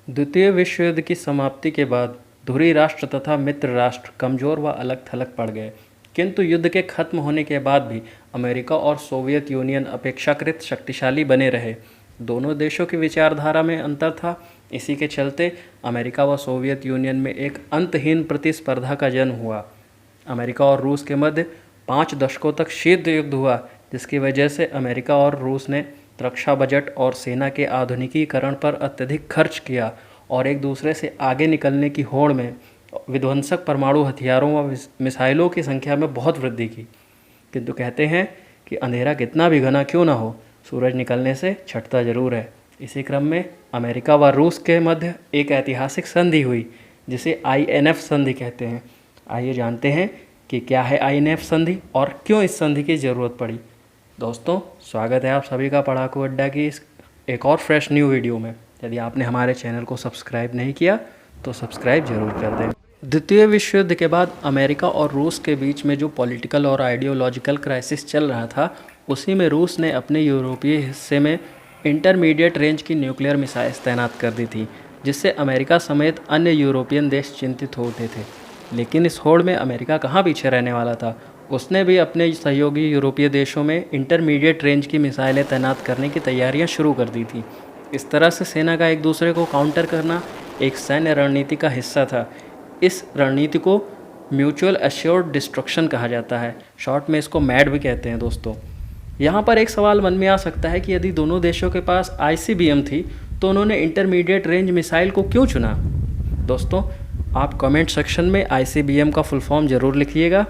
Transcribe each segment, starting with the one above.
द्वितीय विश्व युद्ध की समाप्ति के बाद धुरी राष्ट्र तथा मित्र राष्ट्र कमज़ोर व अलग थलग पड़ गए, किंतु युद्ध के खत्म होने के बाद भी अमेरिका और सोवियत यूनियन अपेक्षाकृत शक्तिशाली बने रहे। दोनों देशों की विचारधारा में अंतर था। इसी के चलते अमेरिका व सोवियत यूनियन में एक अंतहीन प्रतिस्पर्धा का जन्म हुआ। अमेरिका और रूस के मध्य 5 दशकों तक शीत युद्ध हुआ, जिसकी वजह से अमेरिका और रूस ने रक्षा बजट और सेना के आधुनिकीकरण पर अत्यधिक खर्च किया और एक दूसरे से आगे निकलने की होड़ में विध्वंसक परमाणु हथियारों व मिसाइलों की संख्या में बहुत वृद्धि की। किंतु कहते हैं कि अंधेरा कितना भी घना क्यों ना हो, सूरज निकलने से छटता जरूर है। इसी क्रम में अमेरिका व रूस के मध्य एक ऐतिहासिक संधि हुई, जिसे INF संधि कहते हैं। आइए जानते हैं कि क्या है INF संधि और क्यों इस संधि की ज़रूरत पड़ी। दोस्तों, स्वागत है आप सभी का पढ़ाकू अड्डा की इस एक और फ्रेश न्यू वीडियो में। यदि आपने हमारे चैनल को सब्सक्राइब नहीं किया तो सब्सक्राइब जरूर कर दें। द्वितीय विश्व युद्ध के बाद अमेरिका और रूस के बीच में जो पॉलिटिकल और आइडियोलॉजिकल क्राइसिस चल रहा था, उसी में रूस ने अपने यूरोपीय हिस्से में इंटरमीडिएट रेंज की न्यूक्लियर मिसाइल्स तैनात कर दी थी, जिससे अमेरिका समेत अन्य यूरोपियन देश चिंतित हो उठे थे। लेकिन इस होड़ में अमेरिका कहाँ पीछे रहने वाला था। उसने भी अपने सहयोगी यूरोपीय देशों में इंटरमीडिएट रेंज की मिसाइलें तैनात करने की तैयारियां शुरू कर दी थी। इस तरह से सेना का एक दूसरे को काउंटर करना एक सैन्य रणनीति का हिस्सा था। इस रणनीति को म्यूचुअल एश्योर्ड डिस्ट्रक्शन कहा जाता है, शॉर्ट में इसको मैड भी कहते हैं। दोस्तों, यहाँ पर एक सवाल मन में आ सकता है कि यदि दोनों देशों के पास ICBM थी तो उन्होंने इंटरमीडिएट रेंज मिसाइल को क्यों चुना। दोस्तों, आप कमेंट सेक्शन में ICBM का फुल फॉर्म ज़रूर लिखिएगा।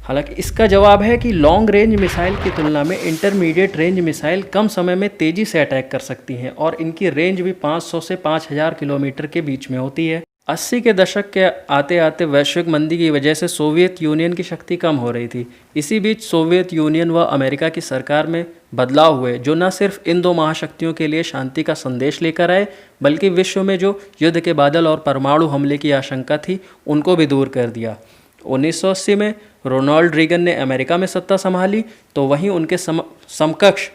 हालांकि इसका जवाब है कि लॉन्ग रेंज मिसाइल की तुलना में इंटरमीडिएट रेंज मिसाइल कम समय में तेज़ी से अटैक कर सकती हैं और इनकी रेंज भी 500 से 5000 किलोमीटर के बीच में होती है। 80 के दशक के आते आते वैश्विक मंदी की वजह से सोवियत यूनियन की शक्ति कम हो रही थी। इसी बीच सोवियत यूनियन व अमेरिका की सरकार में बदलाव हुए, जो न सिर्फ इन दो महाशक्तियों के लिए शांति का संदेश लेकर आए, बल्कि विश्व में जो युद्ध के बादल और परमाणु हमले की आशंका थी, उनको भी दूर कर दिया। 1980 में रोनाल्ड रीगन ने अमेरिका में सत्ता संभाली, तो वहीं उनके समकक्ष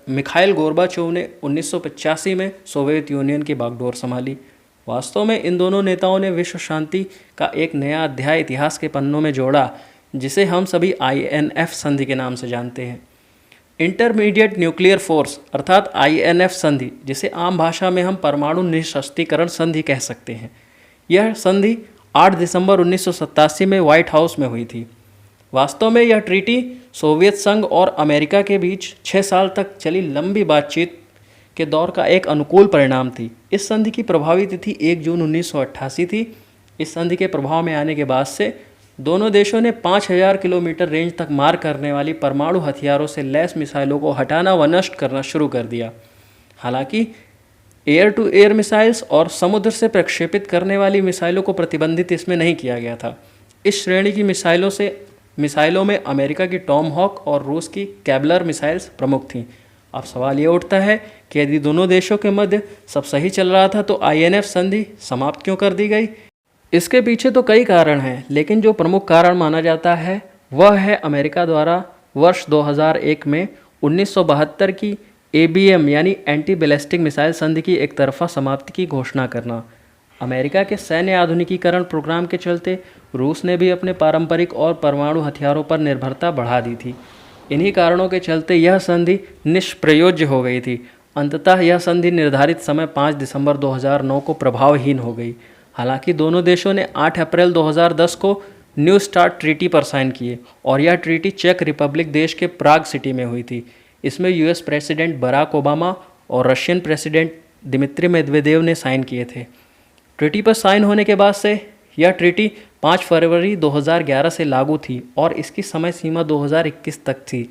मिखाइल गोर्बाचोव ने 1985 में सोवियत यूनियन की बागडोर संभाली। वास्तव में इन दोनों नेताओं ने विश्व शांति का एक नया अध्याय इतिहास के पन्नों में जोड़ा, जिसे हम सभी INF संधि के नाम से जानते हैं। इंटरमीडिएट न्यूक्लियर फोर्स अर्थात INF संधि, जिसे आम भाषा में हम परमाणु निःशस्त्रीकरण संधि कह सकते हैं। यह संधि 8 दिसंबर 1987 में व्हाइट हाउस में हुई थी। वास्तव में यह ट्रीटी सोवियत संघ और अमेरिका के बीच 6 साल तक चली लंबी बातचीत के दौर का एक अनुकूल परिणाम थी। इस संधि की प्रभावी तिथि 1 जून 1988 थी। इस संधि के प्रभाव में आने के बाद से दोनों देशों ने 5000 किलोमीटर रेंज तक मार करने वाली परमाणु हथियारों से लैस मिसाइलों को हटाना व नष्ट करना शुरू कर दिया। हालांकि एयर टू एयर मिसाइल्स और समुद्र से प्रक्षेपित करने वाली मिसाइलों को प्रतिबंधित इसमें नहीं किया गया था। इस श्रेणी की मिसाइलों में अमेरिका की टॉम हॉक और रूस की कैबलर मिसाइल्स प्रमुख थीं। अब सवाल ये उठता है कि यदि दोनों देशों के मध्य सब सही चल रहा था तो INF संधि समाप्त क्यों कर दी गई। इसके पीछे तो कई कारण हैं, लेकिन जो प्रमुख कारण माना जाता है वह है अमेरिका द्वारा वर्ष 2001 में 1972 की ABM यानी एंटी बैलिस्टिक मिसाइल संधि की एक तरफा समाप्ति की घोषणा करना। अमेरिका के सैन्य आधुनिकीकरण प्रोग्राम के चलते रूस ने भी अपने पारंपरिक और परमाणु हथियारों पर निर्भरता बढ़ा दी थी। इन्हीं कारणों के चलते यह संधि निष्प्रयोज्य हो गई थी। अंततः यह संधि निर्धारित समय 5 दिसंबर 2009 को प्रभावहीन हो गई। हालांकि दोनों देशों ने 8 अप्रैल 2010 को न्यू स्टार्ट ट्रीटी पर साइन किए और यह ट्रीटी चेक रिपब्लिक देश के प्राग सिटी में हुई थी। इसमें US प्रेसिडेंट बराक ओबामा और रशियन प्रेसिडेंट दिमित्री मेदवेदेव ने साइन किए थे। ट्रीटी पर साइन होने के बाद से यह ट्रीटी 5 फरवरी 2011 से लागू थी और इसकी समय सीमा 2021 तक थी।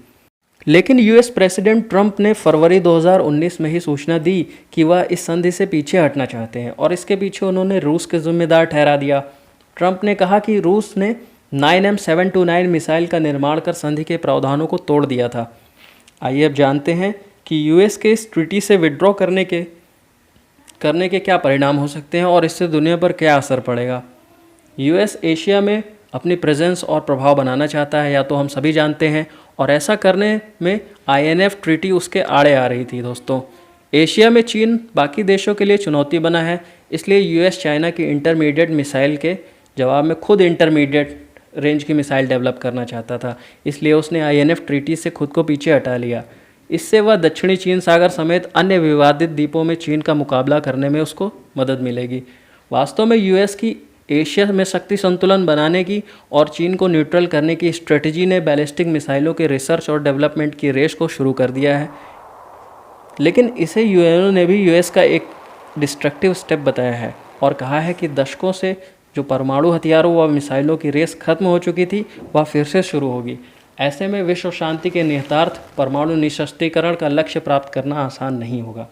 लेकिन US प्रेसिडेंट ट्रंप ने फरवरी 2019 में ही सूचना दी कि वह इस संधि से पीछे हटना चाहते हैं और इसके पीछे उन्होंने रूस के जिम्मेदार ठहरा दिया। ट्रंप ने कहा कि रूस ने 9M729 मिसाइल का निर्माण कर संधि के प्रावधानों को तोड़ दिया था। आइए अब जानते हैं कि US के इस ट्रीटी से विड्रॉ करने के क्या परिणाम हो सकते हैं और इससे दुनिया पर क्या असर पड़ेगा। US एशिया में अपनी प्रेजेंस और प्रभाव बनाना चाहता है, या तो हम सभी जानते हैं, और ऐसा करने में INF ट्रीटी उसके आड़े आ रही थी। दोस्तों, एशिया में चीन बाकी देशों के लिए चुनौती बना है, इसलिए यूएस चाइना की इंटरमीडिएट मिसाइल के जवाब में खुद इंटरमीडिएट रेंज की मिसाइल डेवलप करना चाहता था। इसलिए उसने आईएनएफ ट्रीटी से खुद को पीछे हटा लिया। इससे वह दक्षिणी चीन सागर समेत अन्य विवादित द्वीपों में चीन का मुकाबला करने में उसको मदद मिलेगी। वास्तव में यूएस की एशिया में शक्ति संतुलन बनाने की और चीन को न्यूट्रल करने की स्ट्रेटजी ने बैलिस्टिक मिसाइलों के रिसर्च और डेवलपमेंट की रेस को शुरू कर दिया है, लेकिन इसे यूएनओ ने भी यूएस का एक डिस्ट्रक्टिव स्टेप बताया है और कहा है कि दशकों से जो परमाणु हथियारों व मिसाइलों की रेस खत्म हो चुकी थी वह फिर से शुरू होगी। ऐसे में विश्व शांति के निहितार्थ परमाणु निःशस्त्रीकरण का लक्ष्य प्राप्त करना आसान नहीं होगा।